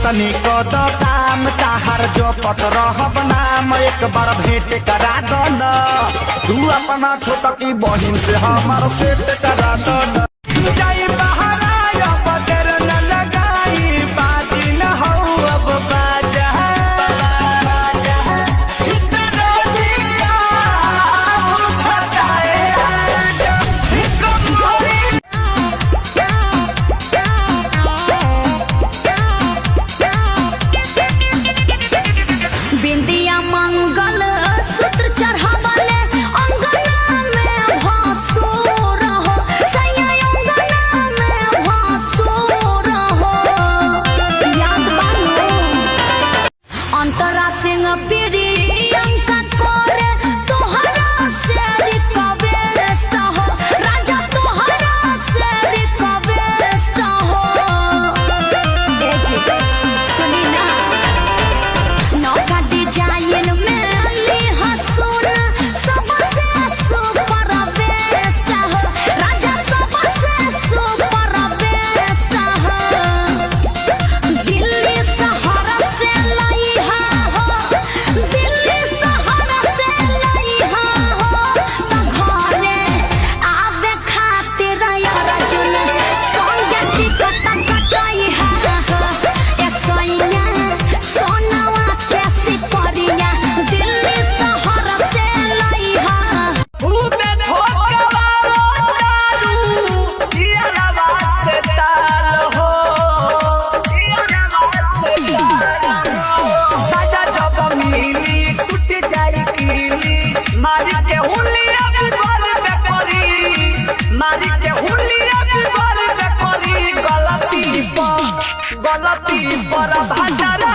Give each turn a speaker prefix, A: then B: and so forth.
A: तनी कद काम ताहर जो पट रहब नाम एक बार भेंट करा दो न तू अपना छोटकी बहिन से हमार सेट करा दो न जाई बहारा बदर न लगाई बाजी न हो अब बाजा
B: बिंदिया मंगल सूत्र चढ़ावले अंगना में भासुर हो सैया अंगना में भासुर हो याद बानो अंतरा सिंह प्रियंका करे तोहरा से रिक्वेस्ट हो राजा तोहरा से रिक्वेस्ट हो ए जी सुनी ना नौका डिजाइन में ली हसून सबसे सुपर बेस्ट हो राजा सबसे सुपर बेस्ट हो दिल्ली शहर से लाई हो दिल्ली शहर से लाई हो तो घरे आवे खातिर अर्जुन संगे टिकट कटाई ए सैया सोनावा कैसी परिया दिल्ली शहर से लाई
A: खूबे ठोकवाओ दारू दियावा से ताल हो दियावा से ताल साजा जब मिली टूट जाई कीली मारी के हुलिया बिगल में परी मारी के हुलिया बिगल में परी गलती पर भाजरा